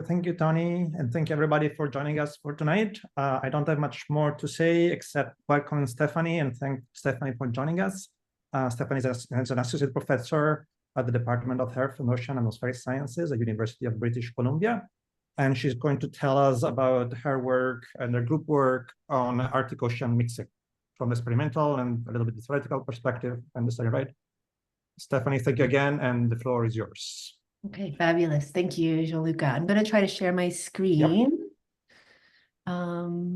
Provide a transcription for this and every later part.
Thank you, Tony, and thank you everybody for joining us for tonight. I don't have much more to say except welcome Stephanie and thank Stephanie for joining us. Stephanie is an associate professor at the Department of Earth and Ocean and Atmospheric Sciences at University of British Columbia. And she's going to tell us about her work and her group work on Arctic Ocean mixing from experimental and a little bit theoretical perspective. And is that right? Stephanie, thank you again, and the floor is yours. Okay, fabulous. Thank you, Jean-Luc. I'm going to try to share my screen. Yep.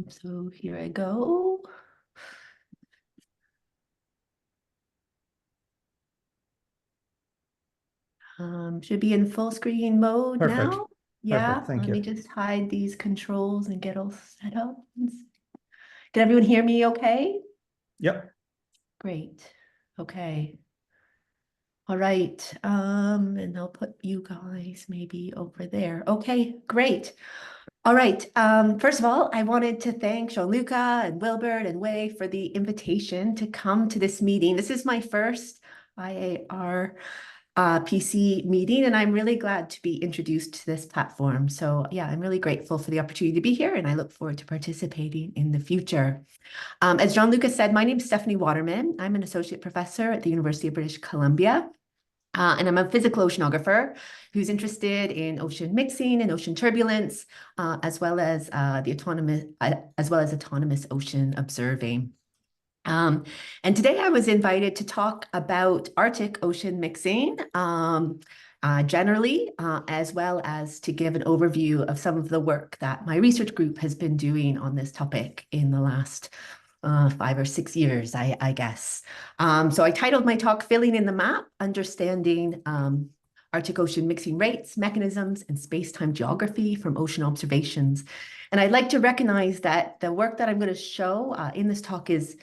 So here I go. Should be in full screen mode. Perfect. Now. Yeah, perfect. Let me just hide these controls and get all set up. Can everyone hear me okay? Yep. Great. Okay. All right. And I'll put you guys maybe over there. Okay, great. All right. First of all, I wanted to thank Jean-Luc and Wilbert and Wei for the invitation to come to this meeting. This is my first IAR PC meeting, and I'm really glad to be introduced to this platform. So yeah, I'm really grateful for the opportunity to be here, and I look forward to participating in the future. As Jean-Luc said, my name is Stephanie Waterman. I'm an associate professor at the University of British Columbia. And I'm a physical oceanographer who's interested in ocean mixing and ocean turbulence, as well as autonomous ocean observing. And today I was invited to talk about Arctic ocean mixing generally, as well as to give an overview of some of the work that my research group has been doing on this topic in the last 5 or 6 years, I guess. So I titled my talk, Filling in the Map, Understanding Arctic Ocean Mixing Rates, Mechanisms, and Space-Time Geography from Ocean Observations. And I'd like to recognize that the work that I'm going to show in this talk is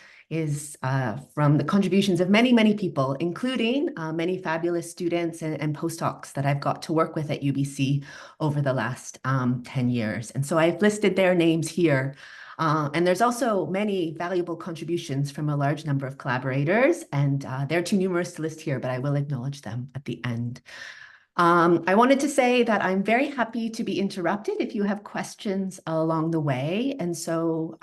from the contributions of many, many people, including many fabulous students and postdocs that I've got to work with at UBC over the last 10 years. And so I've listed their names here. And there's also many valuable contributions from a large number of collaborators, and they're too numerous to list here, but I will acknowledge them at the end. I wanted to say that I'm very happy to be interrupted if you have questions along the way. And so,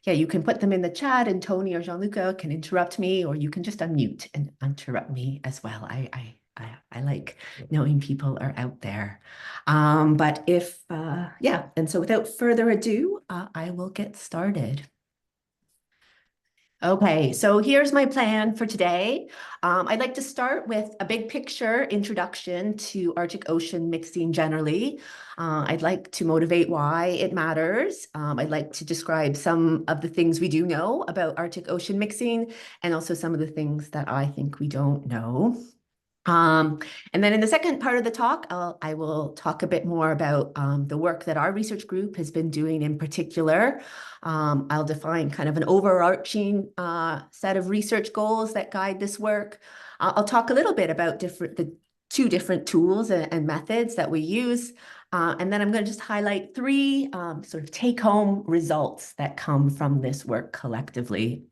yeah, you can put them in the chat and Tony or Jean-Luc can interrupt me, or you can just unmute and interrupt me as well. I like knowing people are out there. But if, yeah, and so without further ado, I will get started. Okay, so here's my plan for today. I'd like to start with a big picture introduction to Arctic Ocean mixing generally. I'd like to motivate why it matters. I'd like to describe some of the things we do know about Arctic Ocean mixing and also some of the things that I think we don't know. And then in the second part of the talk, I will talk a bit more about the work that our research group has been doing in particular. I'll define kind of an overarching set of research goals that guide this work. I'll talk a little bit about the 2 different tools and methods that we use. And then I'm going to just highlight 3 sort of take-home results that come from this work collectively.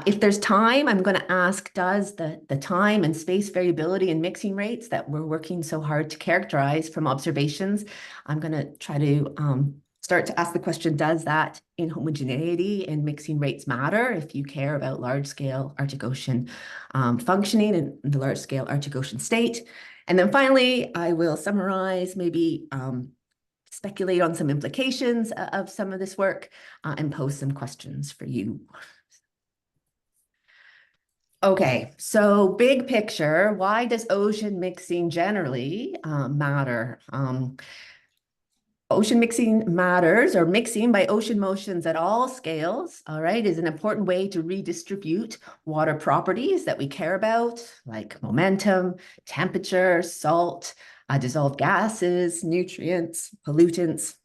If there's time, I'm going to ask, does the time and space variability and mixing rates that we're working so hard to characterize from observations, I'm going to try to start to ask the question, does that inhomogeneity and mixing rates matter if you care about large-scale Arctic Ocean functioning and the large-scale Arctic Ocean state? And then finally, I will summarize, maybe speculate on some implications of some of this work and pose some questions for you. Okay, so big picture, why does ocean mixing generally matter? Ocean mixing matters, or mixing by ocean motions at all scales, all right, is an important way to redistribute water properties that we care about, like momentum, temperature, salt, dissolved gases, nutrients, pollutants.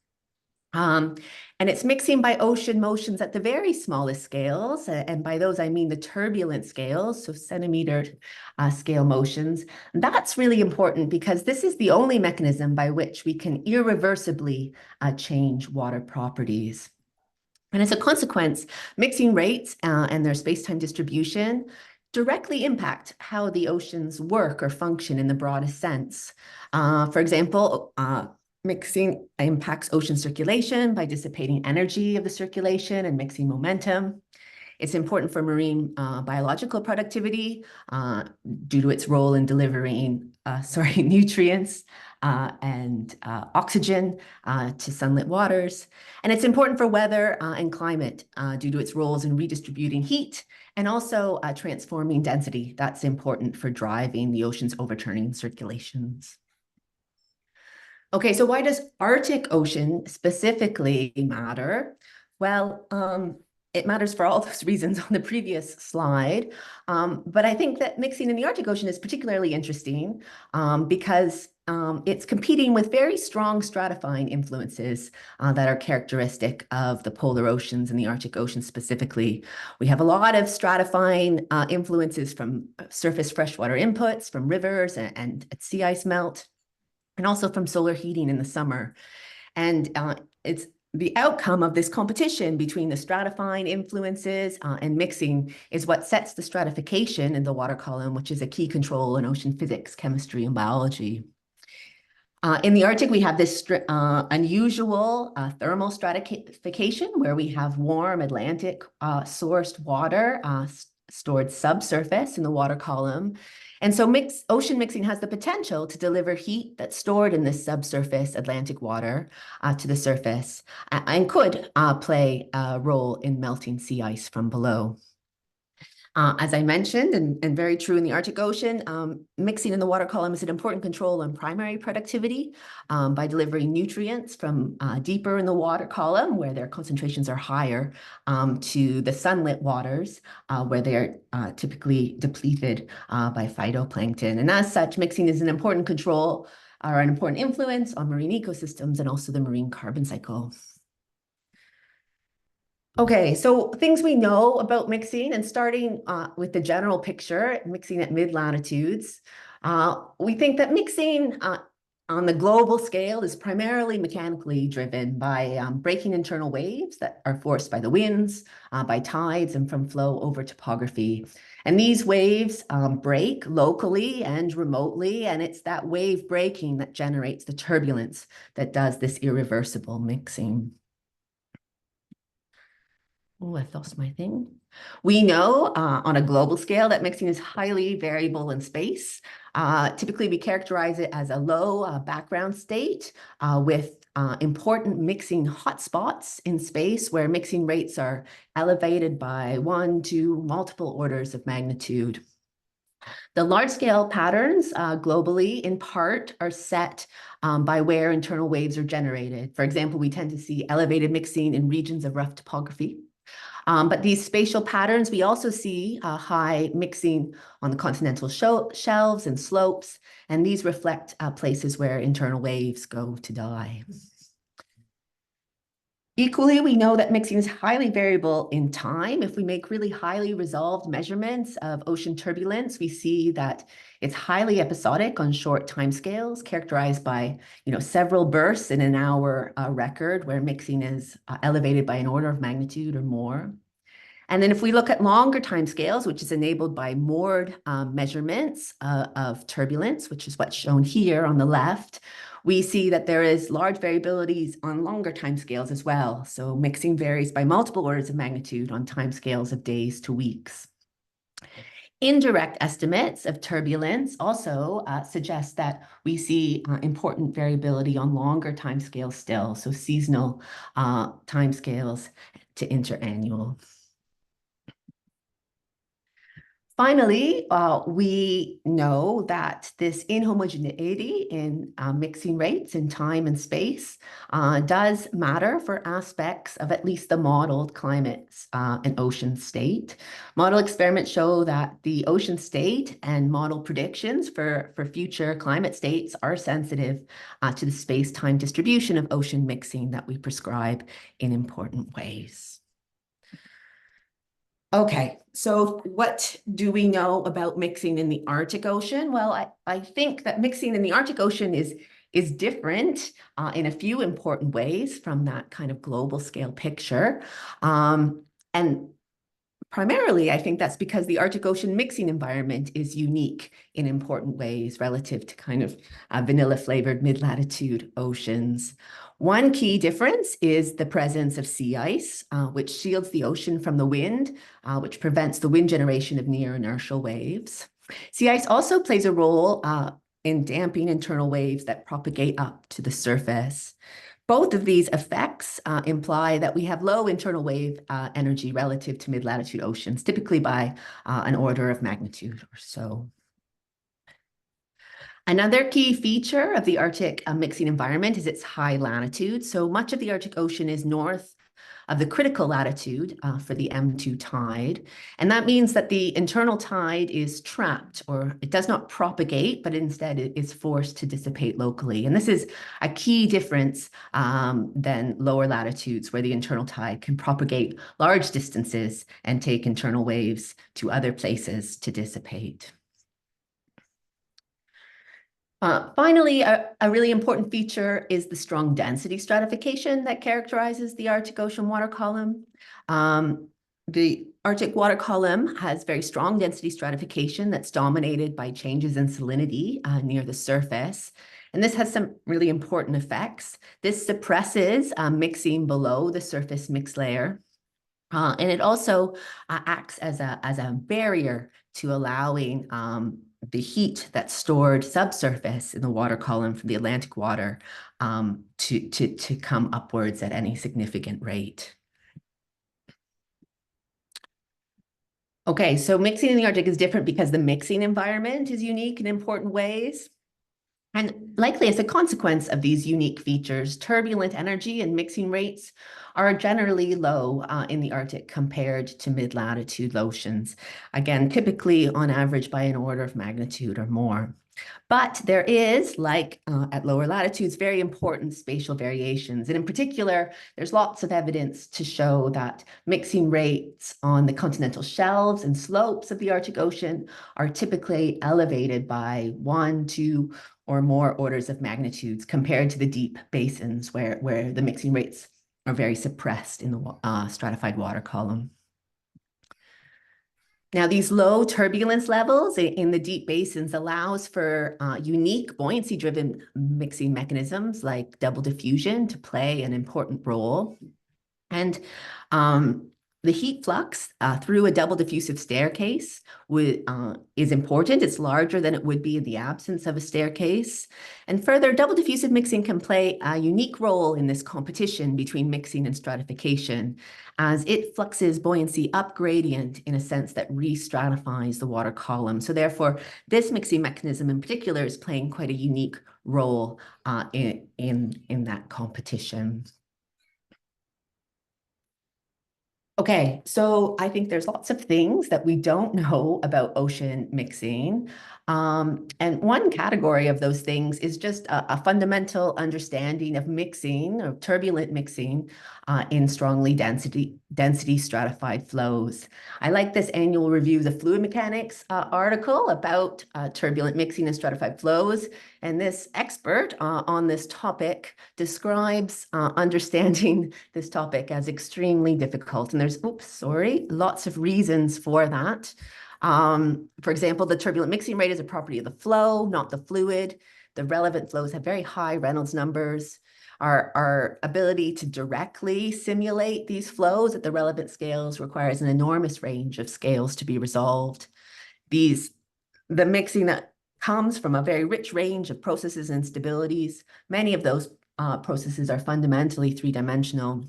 And it's mixing by ocean motions at the very smallest scales. And by those, I mean the turbulent scales, so centimeter scale motions. That's really important because this is the only mechanism by which we can irreversibly change water properties. And as a consequence, mixing rates and their space-time distribution directly impact how the oceans work or function in the broadest sense. For example, Mixing impacts ocean circulation by dissipating energy of the circulation and mixing momentum. It's important for marine biological productivity due to its role in delivering nutrients and oxygen to sunlit waters. And it's important for weather and climate due to its roles in redistributing heat and also transforming density. That's important for driving the ocean's overturning circulations. Okay, so why does Arctic Ocean specifically matter? Well, it matters for all those reasons on the previous slide. But I think that mixing in the Arctic Ocean is particularly interesting because it's competing with very strong stratifying influences that are characteristic of the polar oceans and the Arctic Ocean specifically. We have a lot of stratifying influences from surface freshwater inputs, from rivers and sea ice melt, and also from solar heating in the summer. And it's the outcome of this competition between the stratifying influences and mixing is what sets the stratification in the water column, which is a key control in ocean physics, chemistry, and biology. In the Arctic, we have this unusual thermal stratification where we have warm Atlantic sourced water stored subsurface in the water column. And so ocean mixing has the potential to deliver heat that's stored in this subsurface Atlantic water to the surface and could play a role in melting sea ice from below. As I mentioned, and very true in the Arctic Ocean, mixing in the water column is an important control on primary productivity by delivering nutrients from deeper in the water column, where their concentrations are higher, to the sunlit waters, where they are typically depleted by phytoplankton. And as such, mixing is an important control or an important influence on marine ecosystems and also the marine carbon cycle. Okay, so things we know about mixing, and starting with the general picture, mixing at mid-latitudes. We think that mixing on the global scale is primarily mechanically driven by breaking internal waves that are forced by the winds, by tides, and from flow over topography. And these waves break locally and remotely, and it's that wave breaking that generates the turbulence that does this irreversible mixing. Oh, I lost my thing. We know on a global scale that mixing is highly variable in space. Typically, we characterize it as a low background state with important mixing hotspots in space where mixing rates are elevated by 1 to multiple orders of magnitude. The large-scale patterns globally, in part, are set by where internal waves are generated. For example, we tend to see elevated mixing in regions of rough topography. But these spatial patterns, we also see high mixing on the continental shelves and slopes, and these reflect places where internal waves go to die. Equally, we know that mixing is highly variable in time. If we make really highly resolved measurements of ocean turbulence, we see that it's highly episodic on short timescales, characterized by several bursts in an hour record, where mixing is elevated by an order of magnitude or more. And then if we look at longer timescales, which is enabled by moored measurements of turbulence, which is what's shown here on the left, we see that there is large variabilities on longer timescales as well. So mixing varies by multiple orders of magnitude on timescales of days to weeks. Indirect estimates of turbulence also suggest that we see important variability on longer timescales still, so seasonal timescales to interannual. Finally, we know that this inhomogeneity in mixing rates in time and space does matter for aspects of at least the modeled climates and ocean state. Model experiments show that the ocean state and model predictions for future climate states are sensitive to the space-time distribution of ocean mixing that we prescribe in important ways. Okay, so what do we know about mixing in the Arctic Ocean? Well, I think that mixing in the Arctic Ocean is different in a few important ways from that kind of global scale picture. And primarily, I think that's because the Arctic Ocean mixing environment is unique in important ways relative to kind of vanilla-flavored mid-latitude oceans. One key difference is the presence of sea ice, which shields the ocean from the wind, which prevents the wind generation of near inertial waves. Sea ice also plays a role in damping internal waves that propagate up to the surface. Both of these effects imply that we have low internal wave energy relative to mid-latitude oceans, typically by an order of magnitude or so. Another key feature of the Arctic mixing environment is its high latitude. So much of the Arctic Ocean is north of the critical latitude for the M2 tide. And that means that the internal tide is trapped, or it does not propagate, but instead it is forced to dissipate locally. And this is a key difference than lower latitudes, where the internal tide can propagate large distances and take internal waves to other places to dissipate. Finally, a really important feature is the strong density stratification that characterizes the Arctic Ocean water column. The Arctic water column has very strong density stratification that's dominated by changes in salinity near the surface. And this has some really important effects. This suppresses mixing below the surface mix layer. And it also acts as a barrier to allowing the heat that's stored subsurface in the water column from the Atlantic water to come upwards at any significant rate. Okay, so mixing in the Arctic is different because the mixing environment is unique in important ways. And likely as a consequence of these unique features, turbulent energy and mixing rates are generally low in the Arctic compared to mid-latitude oceans. Again, typically on average by an order of magnitude or more. But there is, like at lower latitudes, very important spatial variations. And in particular, there's lots of evidence to show that mixing rates on the continental shelves and slopes of the Arctic Ocean are typically elevated by 1, 2, or more orders of magnitudes compared to the deep basins where the mixing rates are very suppressed in the stratified water column. Now, these low turbulence levels in the deep basins allows for unique buoyancy-driven mixing mechanisms like double diffusion to play an important role. And the heat flux through a double diffusive staircase is important. It's larger than it would be in the absence of a staircase. And further, double diffusive mixing can play a unique role in this competition between mixing and stratification, as it fluxes buoyancy up gradient in a sense that re-stratifies the water column. So therefore, this mixing mechanism in particular is playing quite a unique role in that competition. Okay, so I think there's lots of things that we don't know about ocean mixing. And one category of those things is just a fundamental understanding of mixing, or turbulent mixing, in strongly density stratified flows. I like this annual review of the fluid mechanics article about turbulent mixing and stratified flows. And this expert on this topic describes understanding this topic as extremely difficult. And there's, lots of reasons for that. For example, the turbulent mixing rate is a property of the flow, not the fluid. The relevant flows have very high Reynolds numbers. Our ability to directly simulate these flows at the relevant scales requires an enormous range of scales to be resolved. The mixing that comes from a very rich range of processes and stabilities. Many of those processes are fundamentally three-dimensional.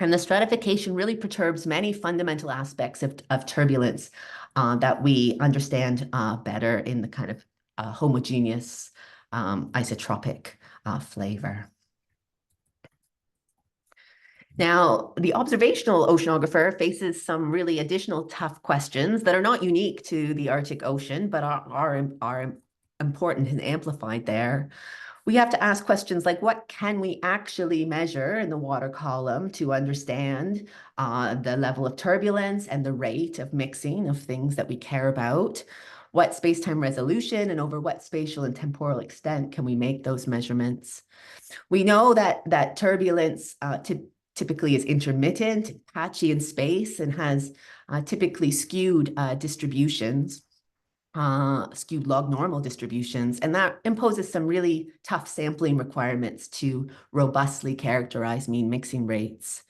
And the stratification really perturbs many fundamental aspects of turbulence that we understand better in the kind of homogeneous isotropic flavor. Now, the observational oceanographer faces some really additional tough questions that are not unique to the Arctic Ocean, but are important and amplified there. We have to ask questions like, what can we actually measure in the water column to understand the level of turbulence and the rate of mixing of things that we care about? What space-time resolution and over what spatial and temporal extent can we make those measurements? We know that turbulence typically is intermittent, patchy in space, and has typically skewed distributions, skewed log normal distributions. And that imposes some really tough sampling requirements to robustly characterize mean mixing rates.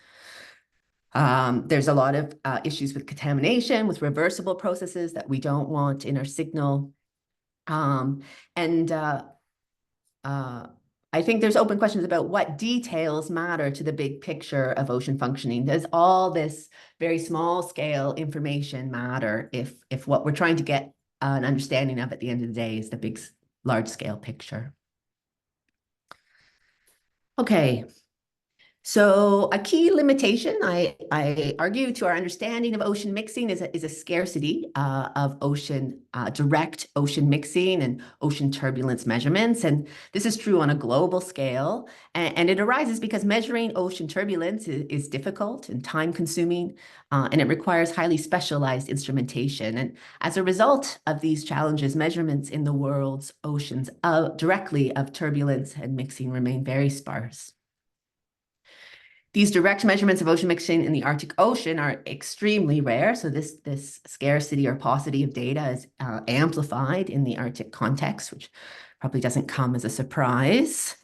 There's a lot of issues with contamination, with reversible processes that we don't want in our signal. I think there's open questions about what details matter to the big picture of ocean functioning. Does all this very small scale information matter if what we're trying to get an understanding of at the end of the day is the big, large scale picture? Okay. So a key limitation, I argue, to our understanding of ocean mixing is a scarcity of direct ocean mixing and ocean turbulence measurements. And this is true on a global scale. And it arises because measuring ocean turbulence is difficult and time-consuming, and it requires highly specialized instrumentation. And as a result of these challenges, measurements in the world's oceans directly of turbulence and mixing remain very sparse. These direct measurements of ocean mixing in the Arctic Ocean are extremely rare. So this scarcity or paucity of data is amplified in the Arctic context, which probably doesn't come as a surprise.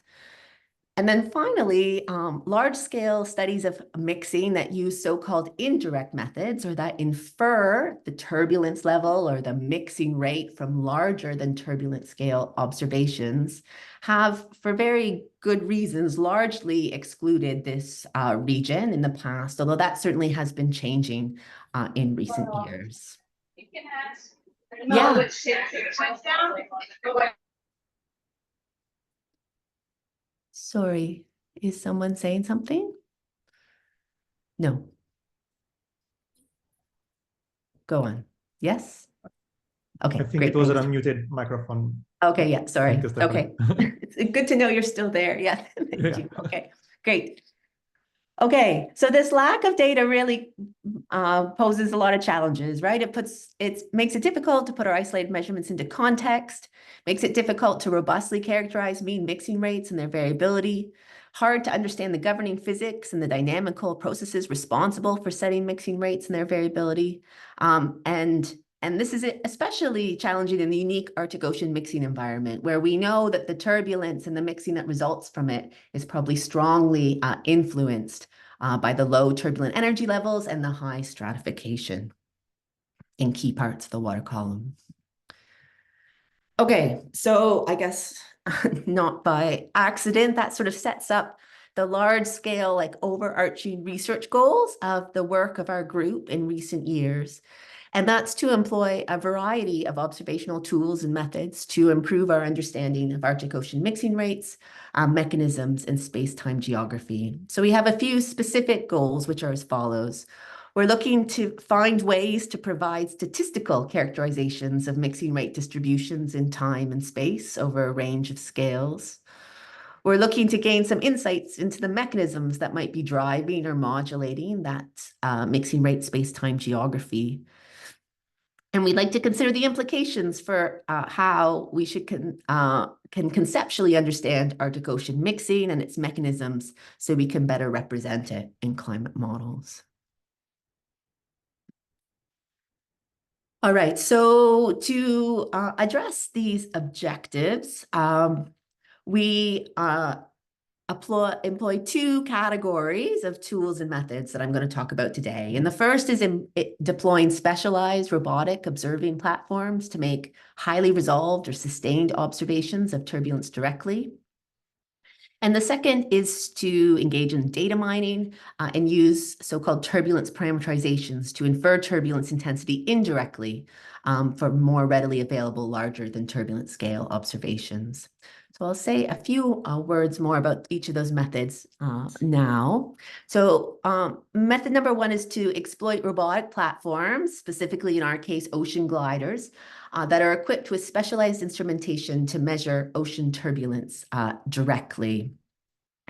And then finally, large-scale studies of mixing that use so-called indirect methods, or that infer the turbulence level or the mixing rate from larger than turbulent scale observations, have, for very good reasons, largely excluded this region in the past, although that certainly has been changing in recent years. Yeah. Sorry, is someone saying something? No. Go on. Yes? Okay, I think great. it was an Thanks. unmuted microphone. Okay, yeah, sorry. Thank you, Stephanie. Okay, it's good to know you're still there. Yeah, thank you. Okay, great. Okay, so this lack of data really poses a lot of challenges, right? It makes it difficult to put our isolated measurements into context, makes it difficult to robustly characterize mean mixing rates and their variability, hard to understand the governing physics and the dynamical processes responsible for setting mixing rates and their variability. And this is especially challenging in the unique Arctic Ocean mixing environment, where we know that the turbulence and the mixing that results from it is probably strongly influenced by the low turbulent energy levels and the high stratification in key parts of the water column. Okay, so I guess not by accident, that sort of sets up the large scale, like overarching research goals of the work of our group in recent years. And that's to employ a variety of observational tools and methods to improve our understanding of Arctic Ocean mixing rates, mechanisms, and space-time geography. So we have a few specific goals, which are as follows. We're looking to find ways to provide statistical characterizations of mixing rate distributions in time and space over a range of scales. We're looking to gain some insights into the mechanisms that might be driving or modulating that mixing rate space-time geography. And we'd like to consider the implications for how we can conceptually understand Arctic Ocean mixing and its mechanisms so we can better represent it in climate models. All right, so to address these objectives, we employ two categories of tools and methods that I'm going to talk about today. And the first is deploying specialized robotic observing platforms to make highly resolved or sustained observations of turbulence directly. And the second is to engage in data mining and use so-called turbulence parameterizations to infer turbulence intensity indirectly for more readily available larger than turbulent scale observations. So I'll say a few words more about each of those methods now. So method number one is to exploit robotic platforms, specifically in our case, ocean gliders, that are equipped with specialized instrumentation to measure ocean turbulence directly.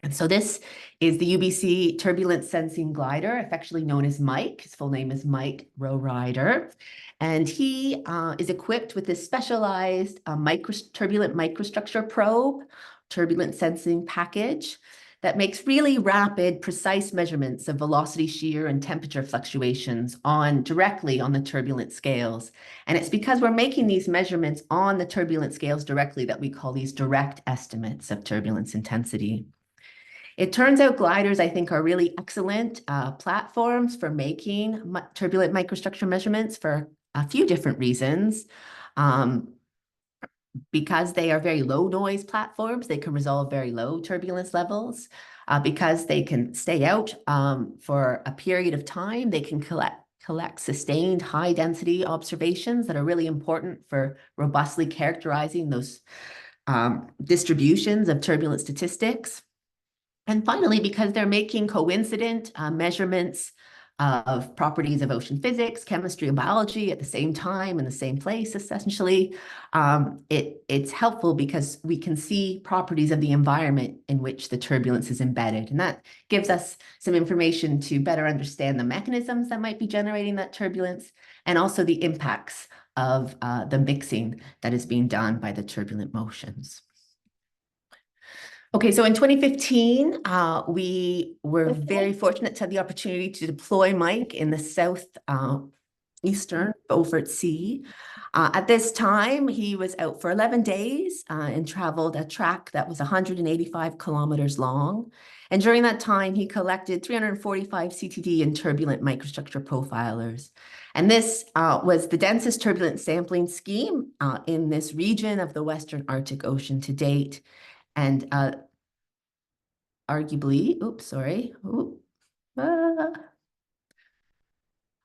And so this is the UBC Turbulence Sensing Glider, affectionately known as Mike. His full name is Mike Rowrider. And he is equipped with this specialized turbulent microstructure probe, turbulent sensing package that makes really rapid, precise measurements of velocity, shear, and temperature fluctuations directly on the turbulent scales. And it's because we're making these measurements on the turbulent scales directly that we call these direct estimates of turbulence intensity. It turns out gliders, I think, are really excellent platforms for making turbulent microstructure measurements for a few different reasons. Because they are very low noise platforms, they can resolve very low turbulence levels. Because they can stay out for a period of time, they can collect sustained high density observations that are really important for robustly characterizing those distributions of turbulent statistics. And finally, because they're making coincident measurements of properties of ocean physics, chemistry, and biology at the same time in the same place, essentially, it's helpful because we can see properties of the environment in which the turbulence is embedded. And that gives us some information to better understand the mechanisms that might be generating that turbulence and also the impacts of the mixing that is being done by the turbulent motions. Okay, so in 2015, we were very fortunate to have the opportunity to deploy Mike in the southeastern Beaufort Sea. At this time, he was out for 11 days and traveled a track that was 185 kilometers long. And during that time, he collected 345 CTD and turbulent microstructure profilers. And this was the densest turbulent sampling scheme in this region of the Western Arctic Ocean to date. And arguably,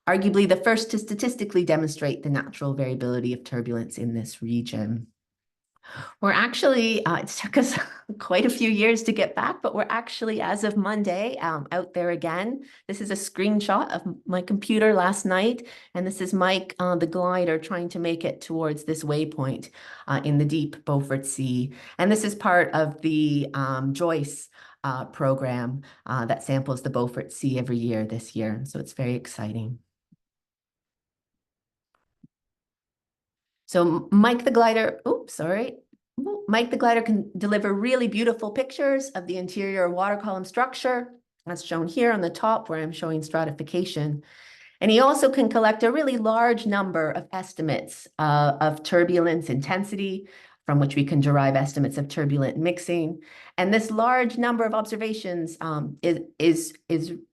arguably the first to statistically demonstrate the natural variability of turbulence in this region. We're actually, it took us quite a few years to get back, but we're actually, as of Monday, out there again. This is a screenshot of my computer last night, and this is Mike on the glider trying to make it towards this waypoint in the deep Beaufort Sea. And this is part of the Joyce program that samples the Beaufort Sea every year this year. So it's very exciting. So Mike the glider, Mike the glider can deliver really beautiful pictures of the interior water column structure, as shown here on the top where I'm showing stratification. And he also can collect a really large number of estimates of turbulence intensity, from which we can derive estimates of turbulent mixing. And this large number of observations is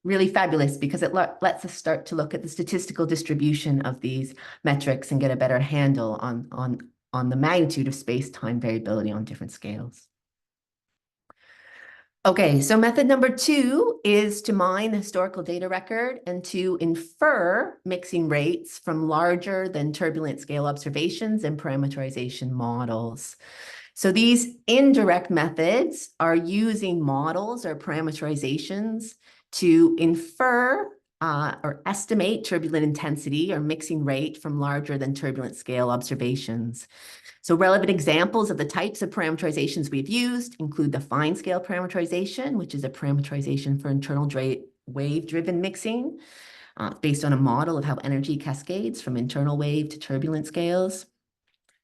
really fabulous because it lets us start to look at the statistical distribution of these metrics and get a better handle on the magnitude of space-time variability on different scales. Okay, so method number 2 is to mine the historical data record and to infer mixing rates from larger than turbulent scale observations and parameterization models. So these indirect methods are using models or parameterizations to infer or estimate turbulent intensity or mixing rate from larger than turbulent scale observations. So relevant examples of the types of parameterizations we've used include the fine scale parameterization, which is a parameterization for internal wave-driven mixing based on a model of how energy cascades from internal wave to turbulent scales,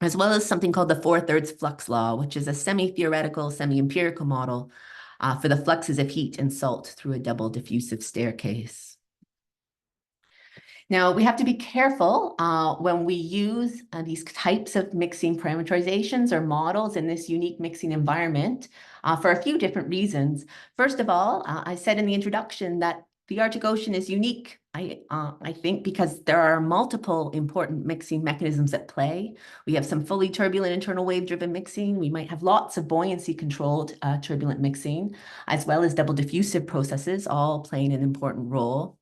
as well as something called the 4/3 flux law, which is a semi-theoretical, semi-empirical model for the fluxes of heat and salt through a double diffusive staircase. Now, we have to be careful when we use these types of mixing parameterizations or models in this unique mixing environment for a few different reasons. First of all, I said in the introduction that the Arctic Ocean is unique, I think, because there are multiple important mixing mechanisms at play. We have some fully turbulent internal wave-driven mixing. We might have lots of buoyancy-controlled turbulent mixing, as well as double diffusive processes, all playing an important role.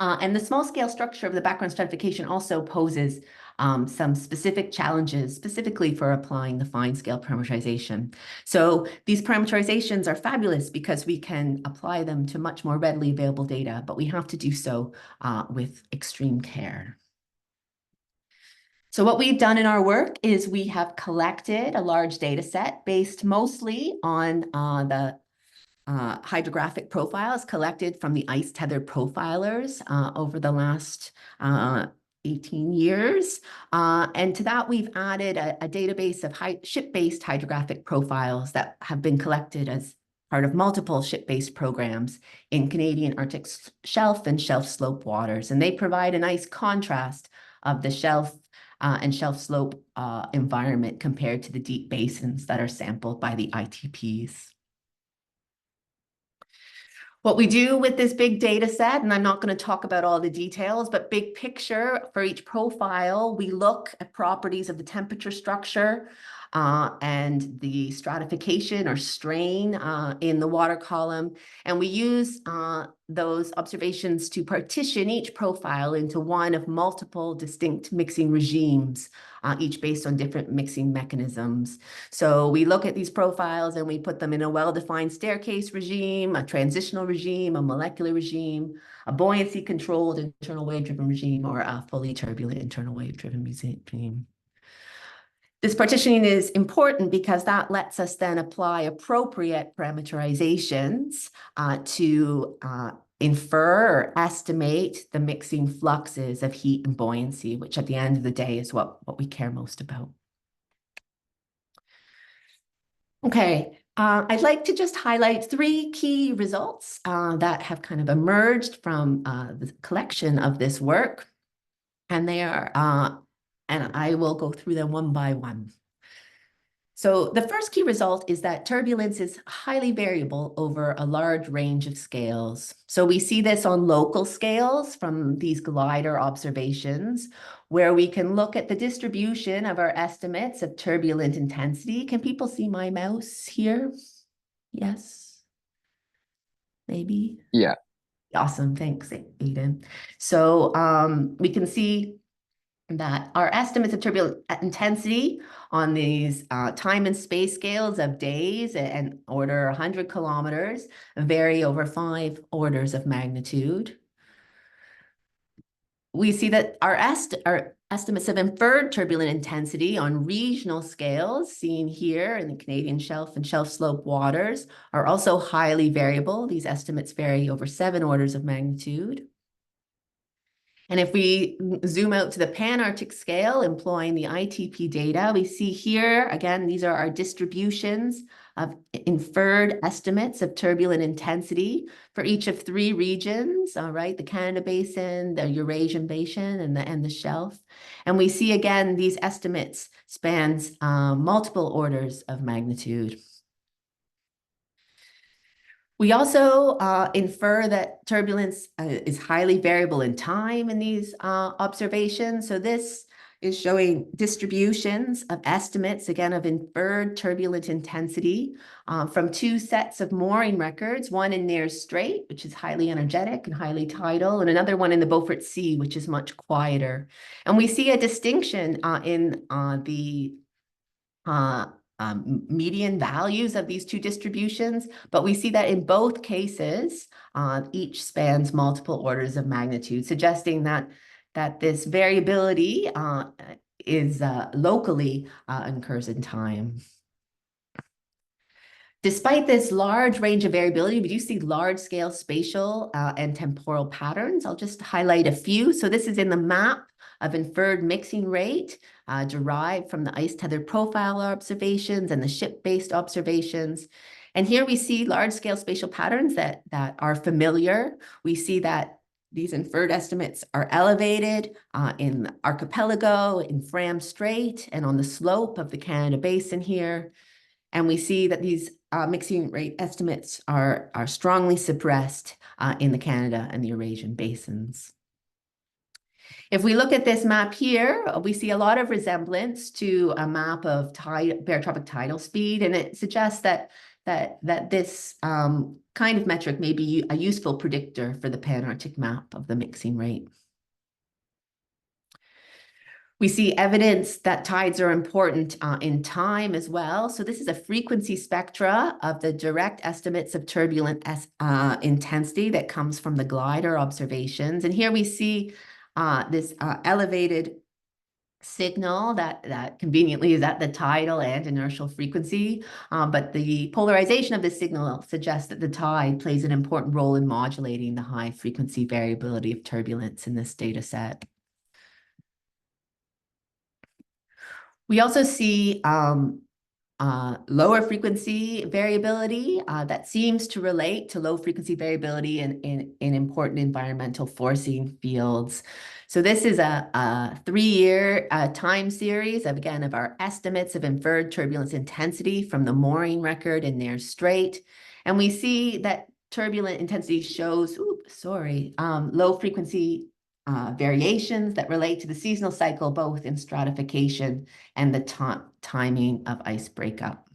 And the small scale structure of the background stratification also poses some specific challenges, specifically for applying the fine scale parameterization. So these parameterizations are fabulous because we can apply them to much more readily available data, but we have to do so with extreme care. So what we've done in our work is we have collected a large data set based mostly on the hydrographic profiles collected from the ice tethered profilers over the last 18 years. And to that, we've added a database of ship-based hydrographic profiles that have been collected as part of multiple ship-based programs in Canadian Arctic shelf and shelf slope waters. And they provide a nice contrast of the shelf and shelf slope environment compared to the deep basins that are sampled by the ITPs. What we do with this big data set, and I'm not going to talk about all the details, but big picture for each profile, we look at properties of the temperature structure and the stratification or strain in the water column. And we use those observations to partition each profile into one of multiple distinct mixing regimes, each based on different mixing mechanisms. So we look at these profiles and we put them in a well-defined staircase regime, a transitional regime, a molecular regime, a buoyancy-controlled internal wave-driven regime, or a fully turbulent internal wave-driven regime. This partitioning is important because that lets us then apply appropriate parameterizations to infer or estimate the mixing fluxes of heat and buoyancy, which at the end of the day is what we care most about. Okay, I'd like to just highlight 3 key results that have kind of emerged from the collection of this work. And they are, and I will go through them one by one. So the first key result is that turbulence is highly variable over a large range of scales. So we see this on local scales from these glider observations, where we can look at the distribution of our estimates of turbulent intensity. Can people see my mouse here? Yes? Maybe? Yeah. Awesome, thanks, Aiden. So we can see that our estimates of turbulent intensity on these time and space scales of days and order 100 kilometers vary over 5 orders of magnitude. We see that our estimates of inferred turbulent intensity on regional scales, seen here in the Canadian shelf and shelf slope waters, are also highly variable. These estimates vary over 7 orders of magnitude. And if we zoom out to the Pan-Arctic scale, employing the ITP data, we see here, again, these are our distributions of inferred estimates of turbulent intensity for each of 3 regions, all right, the Canada Basin, the Eurasian Basin, and the shelf. And we see, again, these estimates spans multiple orders of magnitude. We also infer that turbulence is highly variable in time in these observations. So this is showing distributions of estimates, again, of inferred turbulent intensity from 2 sets of mooring records, one in Nares Strait, which is highly energetic and highly tidal, and another one in the Beaufort Sea, which is much quieter. And we see a distinction in the median values of these 2 distributions, but we see that in both cases, each spans multiple orders of magnitude, suggesting that this variability is locally occurs in time. Despite this large range of variability, we do see large-scale spatial and temporal patterns. I'll just highlight a few. So this is in the map of inferred mixing rate derived from the ice-tethered profile observations and the ship-based observations. And here we see large-scale spatial patterns that are familiar. We see that these inferred estimates are elevated in the archipelago, in Fram Strait, and on the slope of the Canada Basin here. And we see that these mixing rate estimates are strongly suppressed in the Canada and the Eurasian basins. If we look at this map here, we see a lot of resemblance to a map of barotropic tidal speed, and it suggests that this kind of metric may be a useful predictor for the Pan-Arctic map of the mixing rate. We see evidence that tides are important in time as well. So this is a frequency spectra of the direct estimates of turbulent intensity that comes from the glider observations. And here we see this elevated signal that conveniently is at the tidal and inertial frequency. But the polarization of this signal suggests that the tide plays an important role in modulating the high frequency variability of turbulence in this data set. We also see lower frequency variability that seems to relate to low frequency variability in important environmental forcing fields. So this is a 3-year time series of, again, of our estimates of inferred turbulence intensity from the mooring record in Nares Strait. And we see that turbulent intensity shows, low frequency variations that relate to the seasonal cycle, both in stratification and the timing of ice breakup.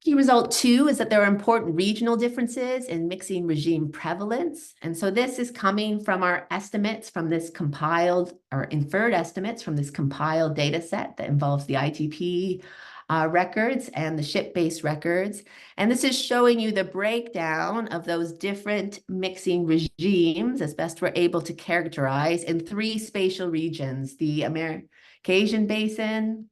Key result 2 is that there are important regional differences in mixing regime prevalence. And so this is coming from our estimates from this compiled, or inferred estimates from this compiled data set that involves the ITP records and the ship-based records. And this is showing you the breakdown of those different mixing regimes as best we're able to characterize in 3 spatial regions: the Caucasian Basin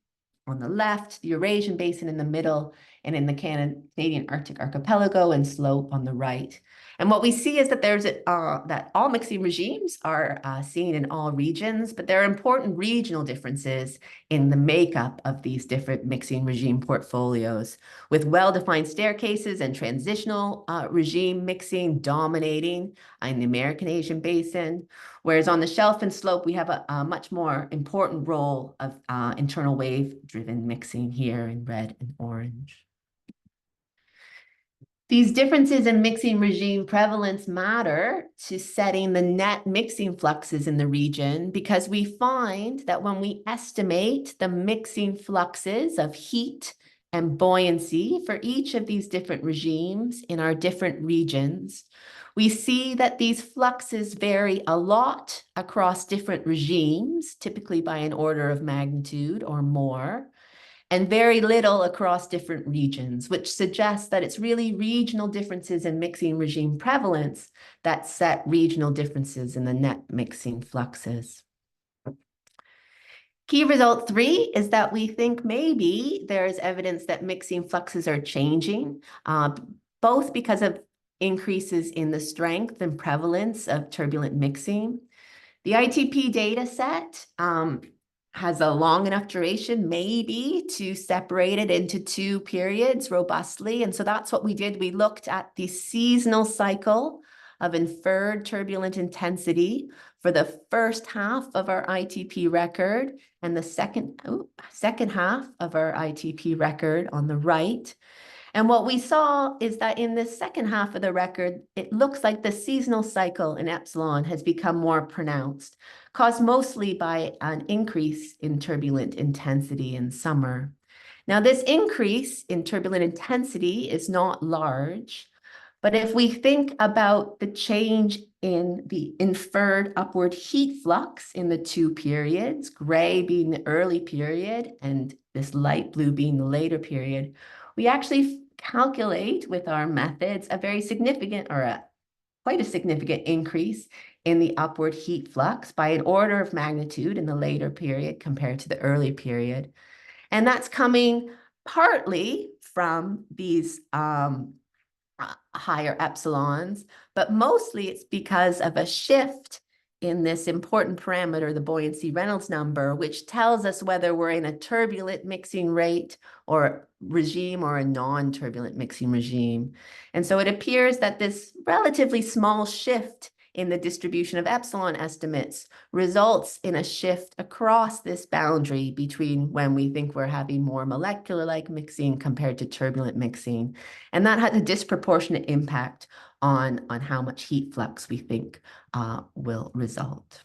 on the left, the Eurasian Basin in the middle, and in the Canadian Arctic Archipelago and slope on the right. And what we see is that that all mixing regimes are seen in all regions, but there are important regional differences in the makeup of these different mixing regime portfolios, with well-defined staircases and transitional regime mixing dominating in the American Asian Basin, whereas on the shelf and slope, we have a much more important role of internal wave-driven mixing here in red and orange. These differences in mixing regime prevalence matter to setting the net mixing fluxes in the region, because we find that when we estimate the mixing fluxes of heat and buoyancy for each of these different regimes in our different regions, we see that these fluxes vary a lot across different regimes, typically by an order of magnitude or more, and very little across different regions, which suggests that it's really regional differences in mixing regime prevalence that set regional differences in the net mixing fluxes. Key result 3 is that we think maybe there is evidence that mixing fluxes are changing, both because of increases in the strength and prevalence of turbulent mixing. The ITP data set has a long enough duration, maybe, to separate it into 2 periods robustly. And so that's what we did. We looked at the seasonal cycle of inferred turbulent intensity for the first half of our ITP record and the second half of our ITP record on the right. And what we saw is that in the second half of the record, it looks like the seasonal cycle in epsilon has become more pronounced, caused mostly by an increase in turbulent intensity in summer. Now, this increase in turbulent intensity is not large, but if we think about the change in the inferred upward heat flux in the 2 periods, gray being the early period and this light blue being the later period, we actually calculate with our methods a very significant, or quite a significant increase in the upward heat flux by an order of magnitude in the later period compared to the early period. And that's coming partly from these higher epsilons, but mostly it's because of a shift in this important parameter, the buoyancy Reynolds number, which tells us whether we're in a turbulent mixing rate or regime or a non-turbulent mixing regime. And so it appears that this relatively small shift in the distribution of epsilon estimates results in a shift across this boundary between when we think we're having more molecular-like mixing compared to turbulent mixing. And that had a disproportionate impact on how much heat flux we think will result.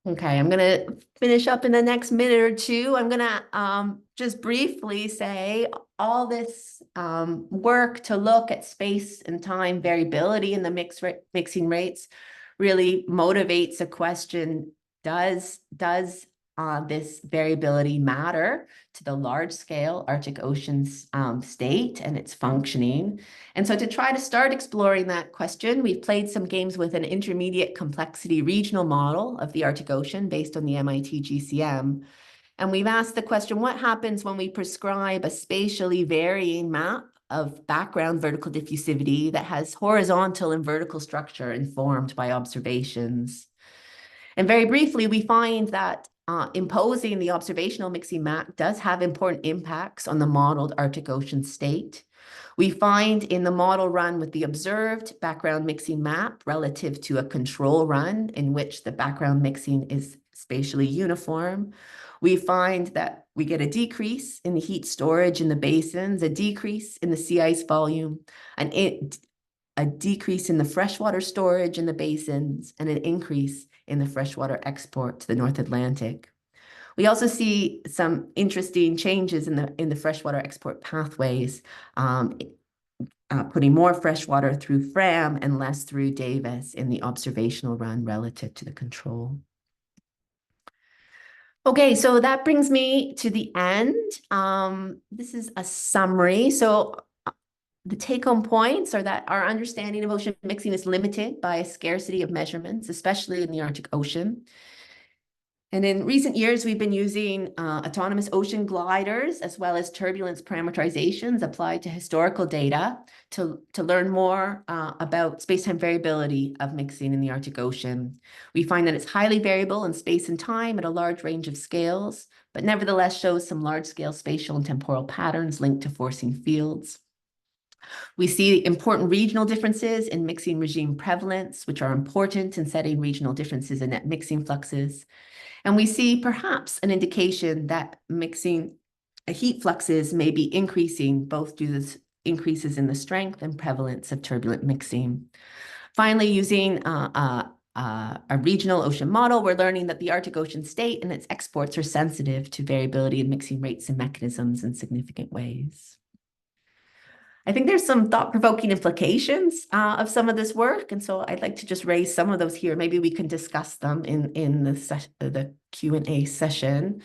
Okay, I'm going to finish up in the next minute or two. I'm going to just briefly say all this work to look at space and time variability in the mixing rates really motivates a question: does this variability matter to the large-scale Arctic Ocean's state and its functioning? And so to try to start exploring that question, we've played some games with an intermediate complexity regional model of the Arctic Ocean based on the MIT GCM. And we've asked the question, what happens when we prescribe a spatially varying map of background vertical diffusivity that has horizontal and vertical structure informed by observations? And very briefly, we find that imposing the observational mixing map does have important impacts on the modeled Arctic Ocean state. We find in the model run with the observed background mixing map relative to a control run in which the background mixing is spatially uniform, we find that we get a decrease in the heat storage in the basins, a decrease in the sea ice volume, a decrease in the freshwater storage in the basins, and an increase in the freshwater export to the North Atlantic. We also see some interesting changes in the freshwater export pathways, putting more freshwater through Fram and less through Davis in the observational run relative to the control. Okay, so that brings me to the end. This is a summary. So the take-home points are that our understanding of ocean mixing is limited by a scarcity of measurements, especially in the Arctic Ocean. And in recent years, we've been using autonomous ocean gliders as well as turbulence parameterizations applied to historical data to learn more about space-time variability of mixing in the Arctic Ocean. We find that it's highly variable in space and time at a large range of scales, but nevertheless shows some large-scale spatial and temporal patterns linked to forcing fields. We see important regional differences in mixing regime prevalence, which are important in setting regional differences in net mixing fluxes. And we see perhaps an indication that mixing heat fluxes may be increasing both due to increases in the strength and prevalence of turbulent mixing. Finally, using a regional ocean model, we're learning that the Arctic Ocean state and its exports are sensitive to variability in mixing rates and mechanisms in significant ways. I think there's some thought-provoking implications of some of this work, and so I'd like to just raise some of those here. Maybe we can discuss them in the Q&A session.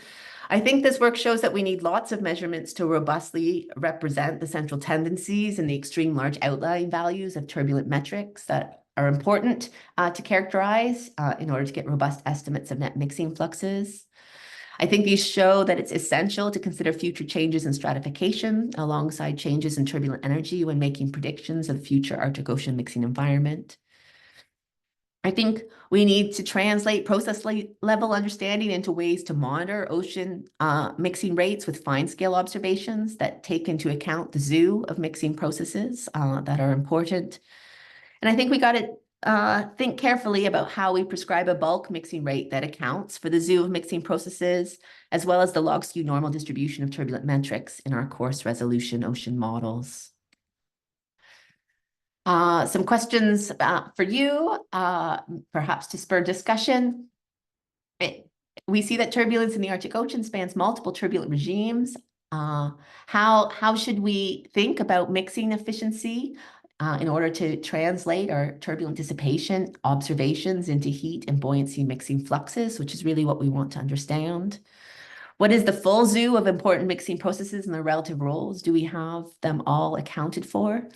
I think this work shows that we need lots of measurements to robustly represent the central tendencies and the extreme large outlying values of turbulent metrics that are important to characterize in order to get robust estimates of net mixing fluxes. I think these show that it's essential to consider future changes in stratification alongside changes in turbulent energy when making predictions of the future Arctic Ocean mixing environment. I think we need to translate process level understanding into ways to monitor ocean mixing rates with fine scale observations that take into account the zoo of mixing processes that are important. And I think we got to think carefully about how we prescribe a bulk mixing rate that accounts for the zoo of mixing processes, as well as the log skew normal distribution of turbulent metrics in our coarse resolution ocean models. Some questions for you, perhaps to spur discussion. We see that turbulence in the Arctic Ocean spans multiple turbulent regimes. How should we think about mixing efficiency in order to translate our turbulent dissipation observations into heat and buoyancy mixing fluxes, which is really what we want to understand? What is the full zoo of important mixing processes and their relative roles? Do we have them all accounted for?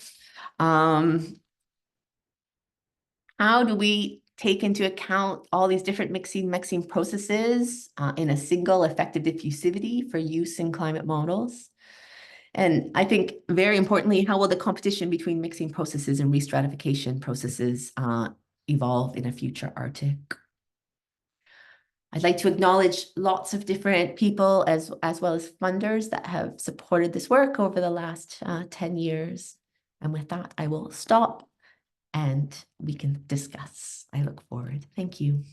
How do we take into account all these different mixing processes in a single effective diffusivity for use in climate models? And I think very importantly, how will the competition between mixing processes and restratification processes evolve in a future Arctic? I'd like to acknowledge lots of different people as well as funders that have supported this work over the last 10 years. And with that, I will stop and we can discuss. I look forward. Thank you.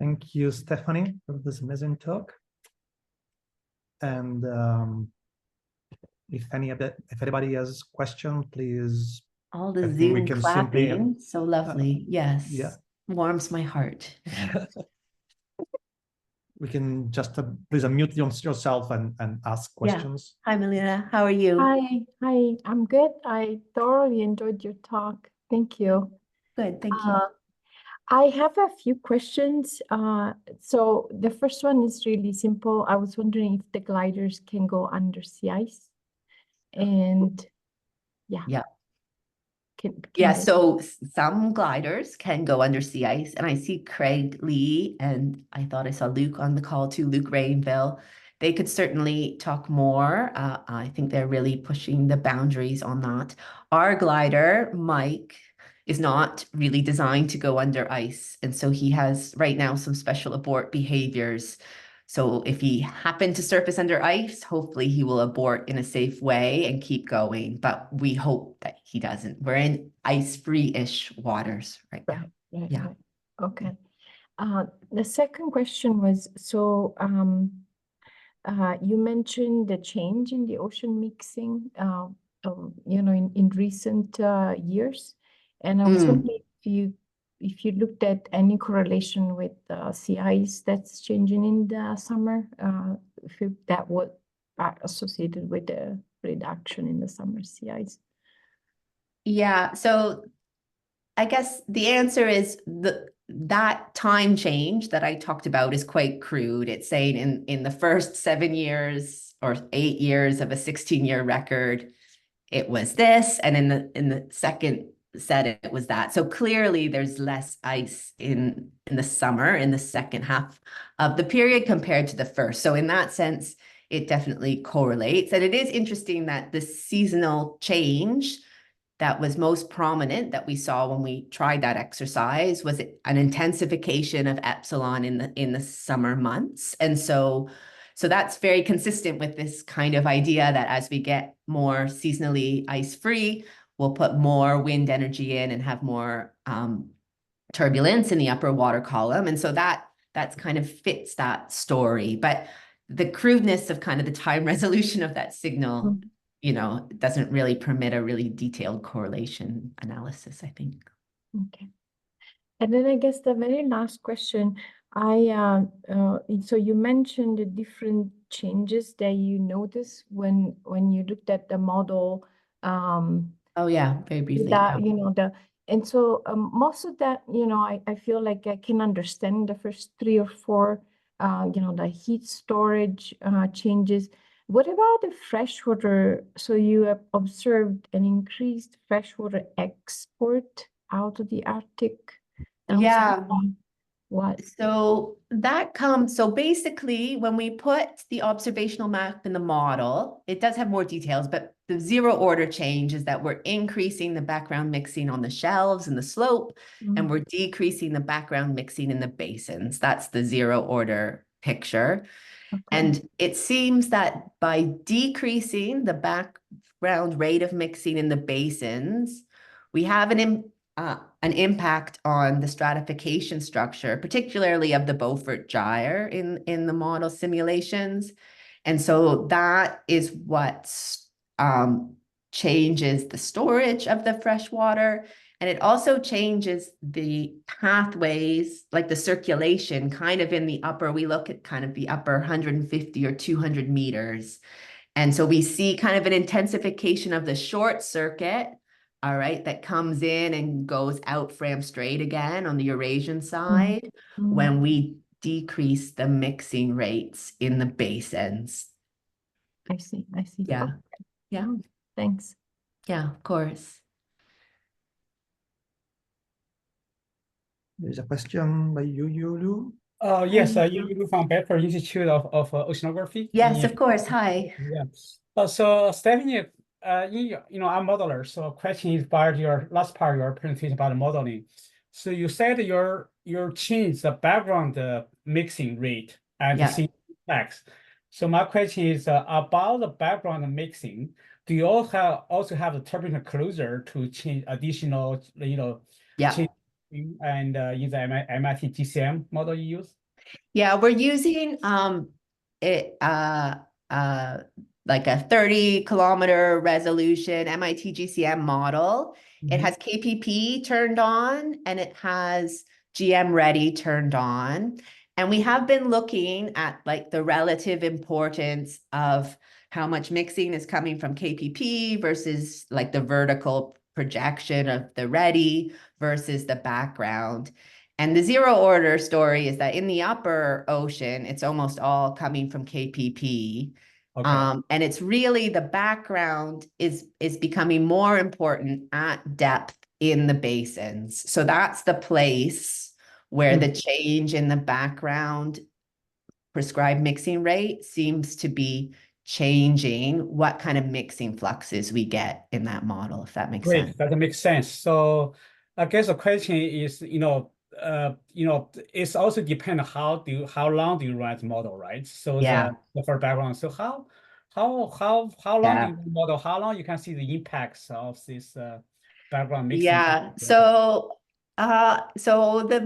Thank you, Stephanie, for this amazing talk. And if anybody has a question, please. All the Zoom clapping, so lovely. Yes, yeah, warms my heart. We can just please unmute yourself and ask questions. Yeah. Hi, Melina. How are you? Hi. I'm good. I thoroughly enjoyed your talk. Thank you. Good. Thank you. I have a few questions. So the first one is really simple. I was wondering if the gliders can go under sea ice. And yeah. So some gliders can go under sea ice, and I see Craig Lee, and I thought I saw Luke on the call too, Luke Rainville. They could certainly talk more. I think they're really pushing the boundaries on that. Our glider, Mike, is not really designed to go under ice. And so he has right now some special abort behaviors. So if he happened to surface under ice, hopefully he will abort in a safe way and keep going. But we hope that he doesn't. We're in ice-free-ish waters right now. Right, Yeah. right. Okay. The second question was, so you mentioned the change in the ocean mixing, in recent years, and I was wondering if you looked at any correlation with sea ice that's changing in the summer, if that was associated with the reduction in the summer sea ice. Yeah, so I guess the answer is that time change that I talked about is quite crude. It's saying in the first 7 years or 8 years of a 16-year record, it was this, and in the second set it was that. So clearly there's less ice in the summer, in the second half of the period compared to the first. So in that sense, it definitely correlates. And it is interesting that the seasonal change that was most prominent that we saw when we tried that exercise was an intensification of epsilon in the summer months. And so that's very consistent with this kind of idea that as we get more seasonally ice-free, we'll put more wind energy in and have more turbulence in the upper water column. And so that's kind of fits that story. But the crudeness of kind of the time resolution of that signal doesn't really permit a really detailed correlation analysis, I think. Okay. And then I guess the very last question, so you mentioned the different changes that you noticed when you looked at the model. Oh yeah, very briefly. And so most of that, I feel like I can understand the first 3 or 4, the heat storage changes. What about the freshwater? So you have observed an increased freshwater export out of the Arctic? Yeah. What? So basically when we put the observational map in the model, it does have more details, but the zero order change is that we're increasing the background mixing on the shelves and the slope, and we're decreasing the background mixing in the basins. That's the zero order picture. Okay. And it seems that by decreasing the background rate of mixing in the basins, we have an impact on the stratification structure, particularly of the Beaufort Gyre in the model simulations. And so that is what changes the storage of the fresh water. And it also changes the pathways, like the circulation kind of in the upper, we look at kind of the upper 150 or 200 meters. And so we see kind of an intensification of the short circuit, all right, that comes in and goes out Fram Strait again on the Eurasian side when we decrease the mixing rates in the basins. I see. Yeah. Okay. Yeah. Thanks. Yeah, of course. There's a question by Lu. Yes, you from Bedford Institute of Oceanography. Yes, of course. Hi. Yeah. So Stephanie, I'm modeler. So question is about your last part of your presentation about modeling. So you said your change the background mixing rate and the flex. So my question is about the background mixing. Do you also have the turbulent closure to change additional, change and in the MIT GCM model you use? Yeah, we're using like a 30-kilometer resolution MIT GCM model. It has KPP turned on and it has GM ready turned on. And we have been looking at like the relative importance of how much mixing is coming from KPP versus like the vertical projection of the ready versus the background. And the zero order story is that in the upper ocean, it's almost all coming from KPP. Okay. And it's really the background is becoming more important at depth in the basins. So that's the place where the change in the background prescribed mixing rate seems to be changing what kind of mixing fluxes we get in that model, if that makes sense. That makes sense. So I guess the question is, it's also depend how long do you run the model, right? So Yeah. for background, so how long Yeah. do you model? How long you can see the impacts of this background mixing? Yeah. So the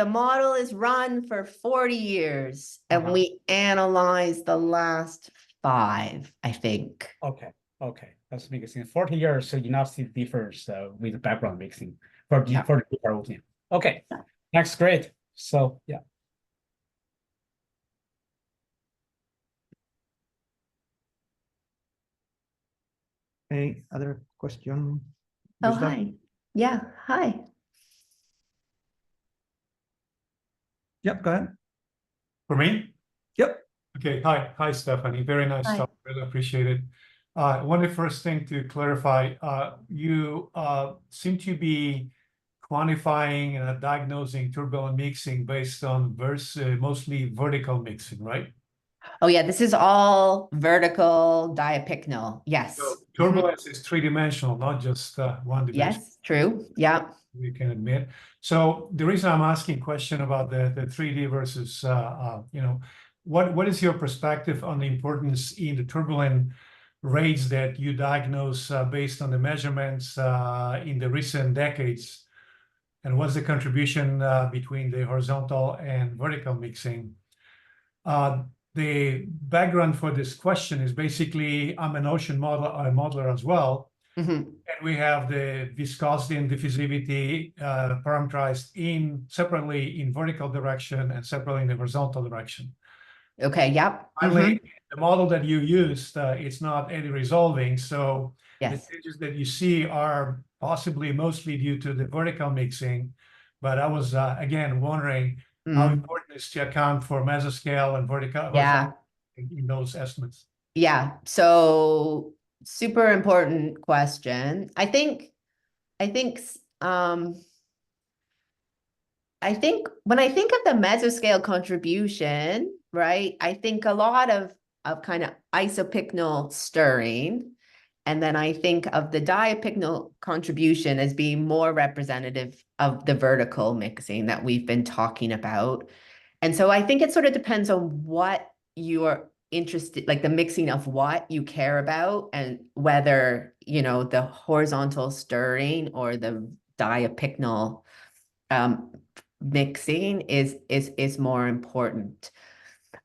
model is run for 40 years, and we analyze the last 5, I think. Okay. That's mixing 40 years, so you now see the difference with the background mixing for the deeper ocean. Okay, that's great. So yeah. Any other question? Oh, hi. Yeah, hi. Yep, go ahead. For me? Yep. Okay. Hi, Stephanie. Very nice Hi. talk. Really appreciate it. One first thing to clarify, you seem to be quantifying and diagnosing turbulent mixing based on mostly vertical mixing, right? Oh yeah, this is all vertical diapicnal. Yes. So turbulence is three-dimensional, not just one dimension. Yes, true. Yeah. We can admit. So the reason I'm asking question about the 3D versus, what is your perspective on the importance in the turbulent rates that you diagnose based on the measurements in the recent decades? And what's the contribution between the horizontal and vertical mixing? The background for this question is basically I'm an ocean modeler as well. And we have the viscosity and diffusivity parameterized separately in vertical direction and separately in the horizontal direction. Okay, yep. Finally, the model that you used, it's not eddy resolving. So Yes. the changes that you see are possibly mostly due to the vertical mixing. But I was, again, wondering how important is to account for mesoscale and vertical in those estimates. Yeah. So super important question. I think when I think of the mesoscale contribution, right, I think a lot of kind of isopycnal stirring. And then I think of the diapycnal contribution as being more representative of the vertical mixing that we've been talking about. And so I think it sort of depends on what you're interested, like the mixing of what you care about, and whether, the horizontal stirring or the diapycnal mixing is more important.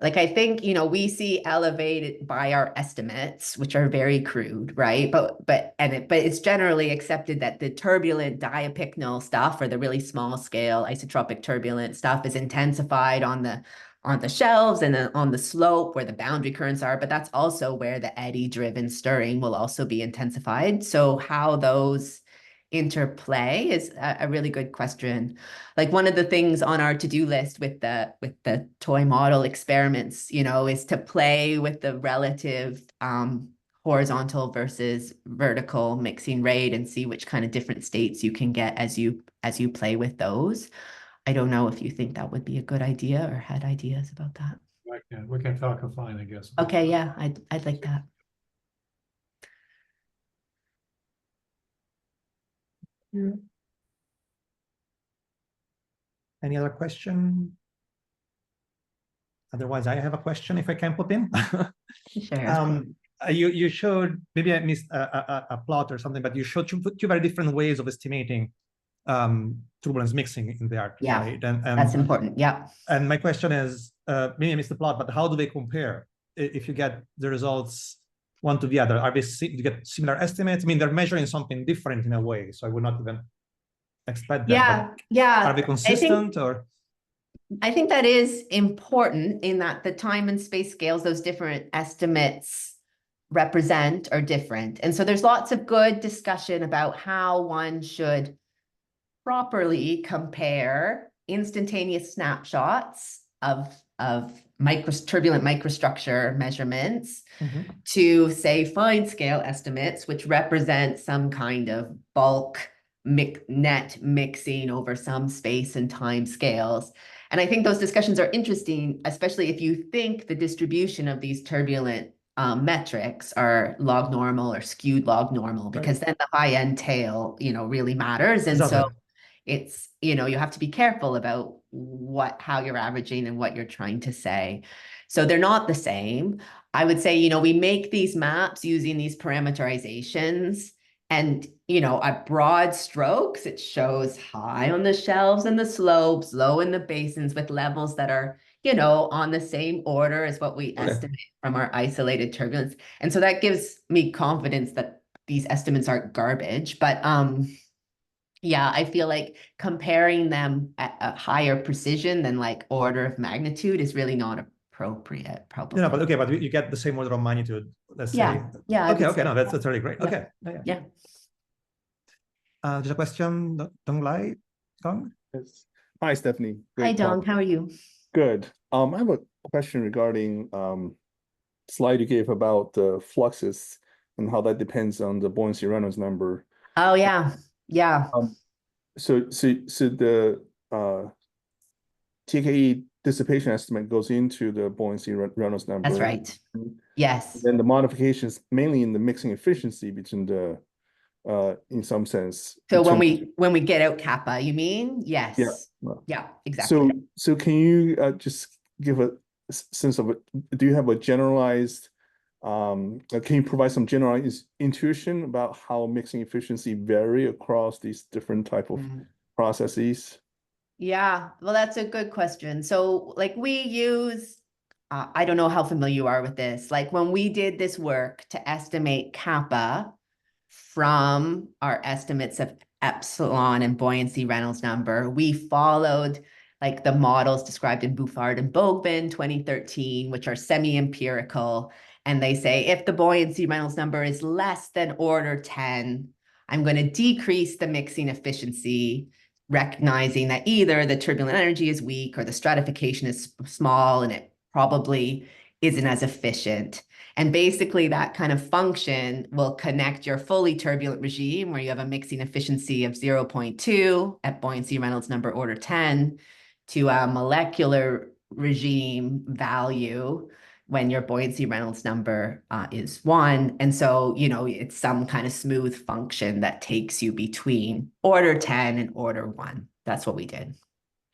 Like, I think, we see elevated by our estimates, which are very crude, right? But it's generally accepted that the turbulent diapycnal stuff, or the really small scale isotropic turbulent stuff, is intensified on the shelves and then on the slope where the boundary currents are. But that's also where the eddy driven stirring will also be intensified. So how those interplay is a really good question. Like, one of the things on our to-do list with the toy model experiments, is to play with the relative horizontal versus vertical mixing rate and see which kind of different states you can get as you play with those. I don't know if you think that would be a good idea or had ideas about that. We can talk offline, I guess. Okay, yeah, I'd like that. Any other question? Otherwise, I have a question if I can put in. Sure. You showed, maybe I missed a plot or something, but you showed two very different ways of estimating turbulence mixing in the Arctic, right? And that's important. Yeah. And my question is, maybe I missed the plot, but how do they compare if you get the results one to the other? Are they you get similar estimates? I mean, they're measuring something different in a way, so I would not even expect that. Yeah. Are they consistent I think that is important, in that the time and space scales those different estimates represent are different. And so there's lots of good discussion about how one should properly compare instantaneous snapshots of turbulent microstructure measurements to, say, fine scale estimates, which represent some kind of bulk net mixing over some space and time scales. And I think those discussions are interesting, especially if you think the distribution of these turbulent metrics are log normal or skewed log normal, because then the high end tail, really matters. And Exactly. so it's, you have to be careful about how you're averaging and what you're trying to say. So they're not the same. I would say, we make these maps using these parameterizations, and, at broad strokes, it shows high on the shelves and the slopes, low in the basins, with levels that are, on the same order as what we estimate from our isolated turbulence. And so that gives me confidence that these estimates aren't garbage. But yeah, I feel like comparing them at a higher precision than like order of magnitude is really not appropriate, probably. But okay, but you get the same order of magnitude, let's say. Yeah. Okay, no, that's really great. Yeah. Okay. Yeah. There's a question, Dong Lai? Dong? Yes. Hi, Stephanie. Hi, Dong. How are you? Good. I have a question regarding slide you gave about the fluxes and how that depends on the buoyancy Reynolds number. Oh, yeah. Yeah. So the TKE dissipation estimate goes into the buoyancy Reynolds number. That's right. Yes. And the modifications mainly in the mixing efficiency between the in some sense. So when we get out kappa, you mean? Yes. Yeah, exactly. So can you just give a sense of it? Do you have a generalized, can you provide some generalized intuition about how mixing efficiency vary across these different type of processes? Yeah, well, that's a good question. So like we use, I don't know how familiar you are with this. Like when we did this work to estimate kappa from our estimates of epsilon and buoyancy Reynolds number, we followed like the models described in Bouffard and Bogbin 2013, which are semi-empirical. And they say, if the buoyancy Reynolds number is less than order 10, I'm going to decrease the mixing efficiency, recognizing that either the turbulent energy is weak or the stratification is small and it probably isn't as efficient. And basically that kind of function will connect your fully turbulent regime, where you have a mixing efficiency of 0.2 at buoyancy Reynolds number order 10, to a molecular regime value when your buoyancy Reynolds number is 1. And so, it's some kind of smooth function that takes you between order 10 and order 1. That's what we did.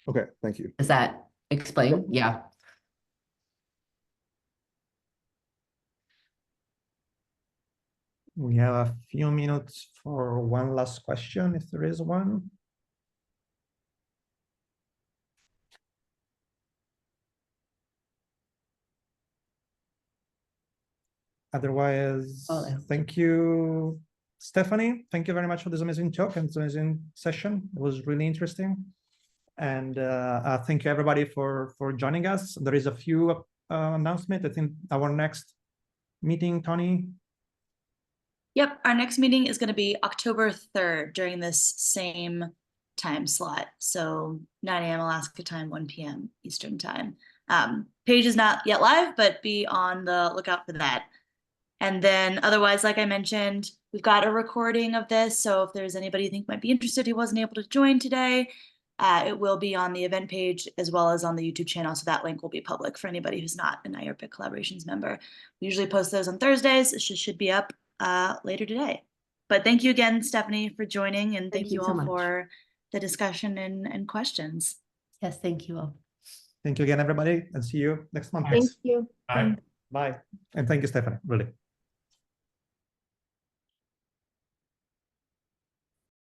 Okay, thank you. Does that explain? Yeah. We have a few minutes for one last question, if there is one. Otherwise, thank you, Stephanie. Thank you very much for this amazing talk and this amazing session. It was really interesting. And thank you everybody for joining us. There is a few announcements. I think our next meeting, Tony. Yep, our next meeting is going to be October 3rd during this same time slot. So 9 a.m. Alaska time, 1 p.m. Eastern time. Page is not yet live, but be on the lookout for that. And then otherwise, like I mentioned, we've got a recording of this. So if there's anybody you think might be interested who wasn't able to join today, it will be on the event page as well as on the YouTube channel. So that link will be public for anybody who's not an IURPIC Collaborations member. We usually post those on Thursdays. It should be up later today. But thank you again, Stephanie, for joining, and thank you all for the discussion and questions. Yes, thank you all. Thank you again, everybody, and see you next month. Thank you. Bye. And thank you, Stephanie, really.